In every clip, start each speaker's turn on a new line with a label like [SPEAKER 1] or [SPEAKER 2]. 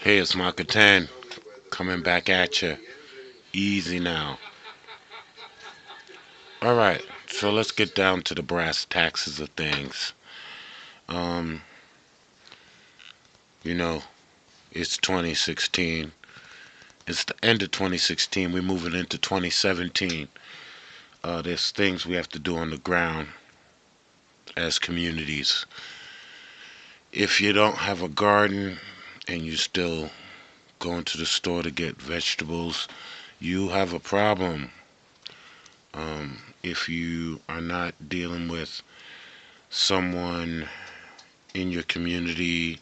[SPEAKER 1] Hey, it's Maka 10 coming back at you. Easy now. All right, so let's get down to the brass taxes of things. Um, you know, it's 2016. It's the end of 2016. We're moving into 2017. There's things we have to do on the ground as communities. If you don't have a garden and you still going to the store to get vegetables, you have a problem. If you are not dealing with someone in your community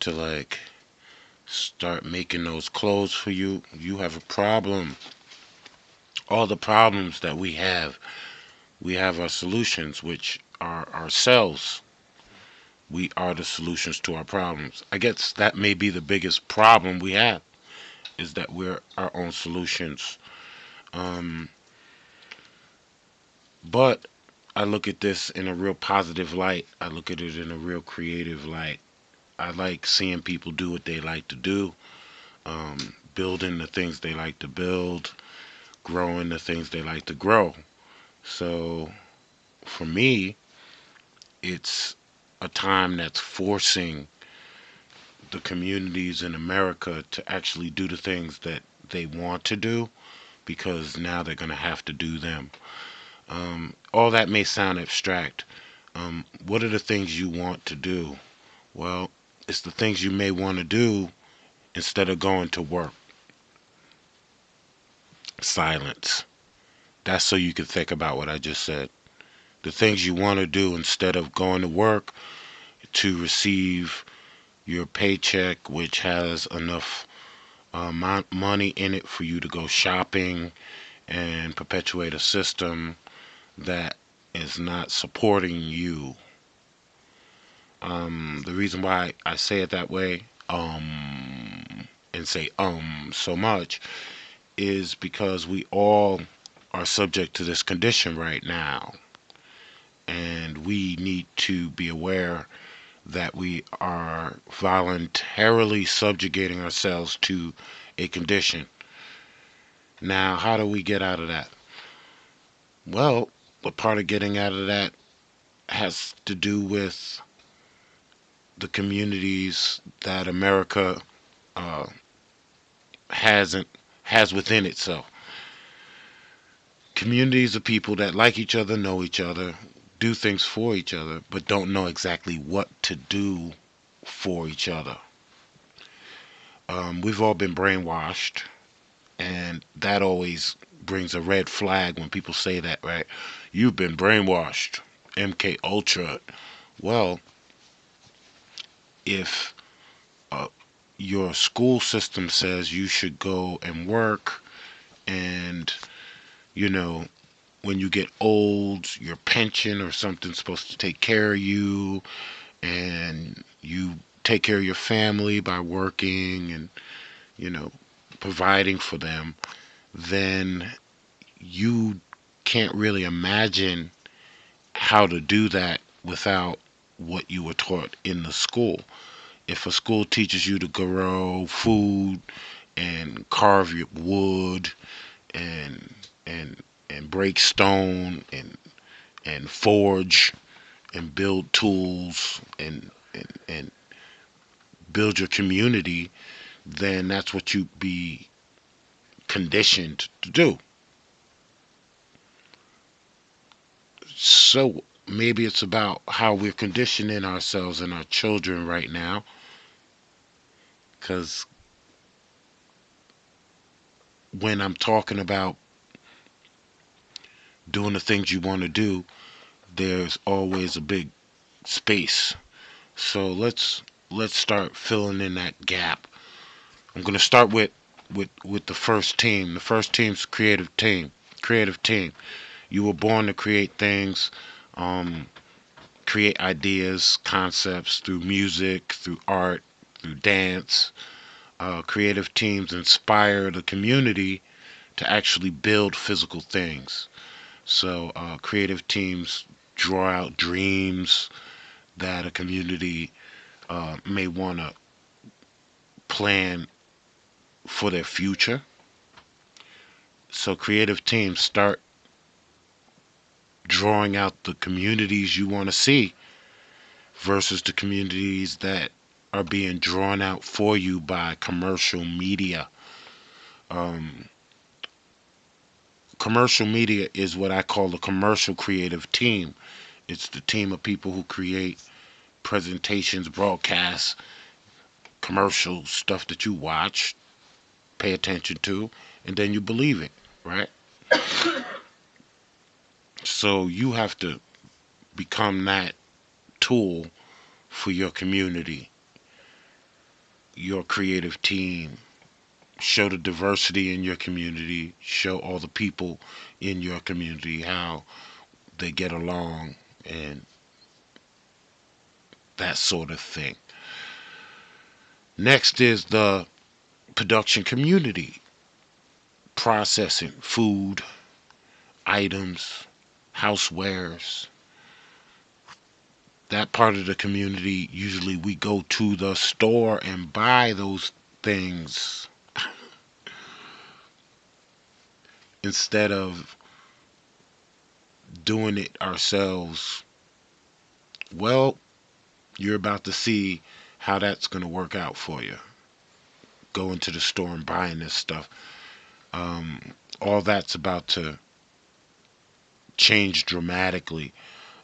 [SPEAKER 1] to like start making those clothes for you, you have a problem. All the problems that we have our solutions, which are ourselves. We are the solutions to our problems. I guess that may be the biggest problem we have is that we're our own solutions. Um, but I look at this in a real positive light. I look at it in a real creative light. I like seeing people do what they like to do, building the things they like to build, growing the things they like to grow. So for me, it's a time that's forcing the communities in America to actually do the things that they want to do because now they're going to have to do them. All that may sound abstract. What are the things you want to do? Well, it's the things you may want to do instead of going to work. Silence. That's so you can think about what I just said. The things you want to do instead of going to work to receive your paycheck, which has enough money in it for you to go shopping and perpetuate a system that is not supporting you. The reason why I say it that way, and say so much, is because we all are subject to this condition right now. And we need to be aware that we are voluntarily subjugating ourselves to a condition. Now, how do we get out of that? Well, a part of getting out of that has to do with the communities that America uh, hasn't has within itself. Communities of people that like each other, know each other, do things for each other, but don't know exactly what to do for each other. We've all been brainwashed, and that always brings a red flag when people say that, right? You've been brainwashed. MK Ultra. Well, if uh, your school system says you should go and work, and you know when you get old, your pension or something's supposed to take care of you, and you take care of your family by working and you know providing for them, then you can't really imagine how to do that without what you were taught in the school. If a school teaches you to grow food and carve your wood and and and break stone and forge and build tools and build your community, then that's what you be conditioned to do. So maybe it's about how we're conditioning ourselves and our children right now, because when I'm talking about doing the things you want to do, there's always a big space. So let's start filling in that gap. I'm gonna start with the first team. The first team's creative team. Creative team. You were born to create things, um, create ideas, concepts through music, through art, through dance. Creative teams inspire the community to actually build physical things. So creative teams draw out dreams that a community may want to plan for their future. So creative teams start drawing out the communities you want to see versus the communities that are being drawn out for you by commercial media. Um, Commercial media is what I call the commercial creative team. It's the team of people who create presentations, broadcasts, commercials, stuff that you watch, pay attention to, and then you believe it, right? So you have to become that tool for your community, your creative team. Show the diversity in your community, show all the people in your community how they get along and that sort of thing. Next is the production community, processing food, items, housewares. That part of the community, usually we go to the store and buy those things instead of doing it ourselves. Well, you're about to see how that's going to work out for you. Going to the store and buying this stuff. All that's about to change dramatically.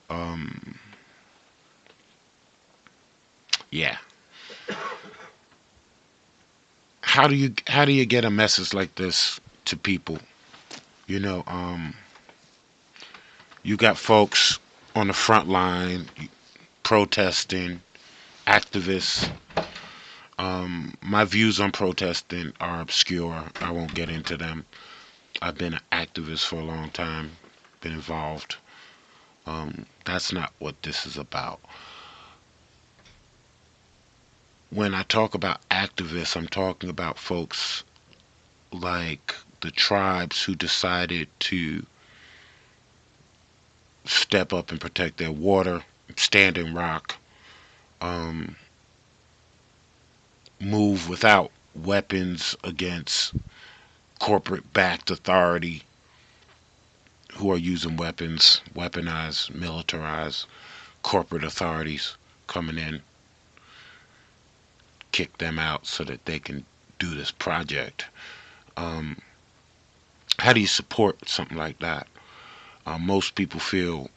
[SPEAKER 1] Um, yeah. How do you get a message like this to people? You know, you got folks on the front line protesting, activists. My views on protesting are obscure. I won't get into them. I've been an activist for a long time, been involved. That's not what this is about. When I talk about activists, I'm talking about folks like the tribes who decided to step up and protect their water, Standing Rock, um, move without weapons against corporate backed authority who are using weapons, weaponized, militarized corporate authorities coming in, kick them out so that they can do this project. Um, how do you support something like that? Most people feel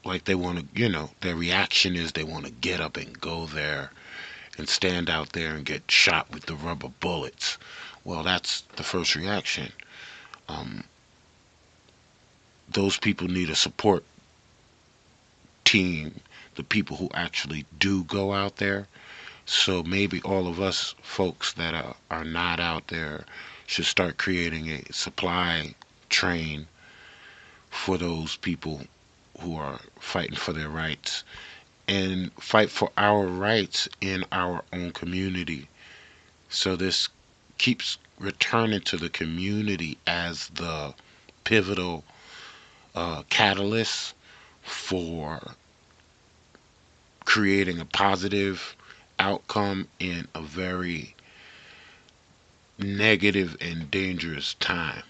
[SPEAKER 1] like they want to, their reaction is they want to get up and go there and stand out there and get shot with the rubber bullets. Well, that's the first reaction. Um, those people need a support team, the people who actually do go out there. So maybe all of us folks that are not out there should start creating a supply train for those people who are fighting for their rights and fight for our rights in our own community. So this keeps returning to the community as the pivotal catalyst for creating a positive outcome in a very negative and dangerous time.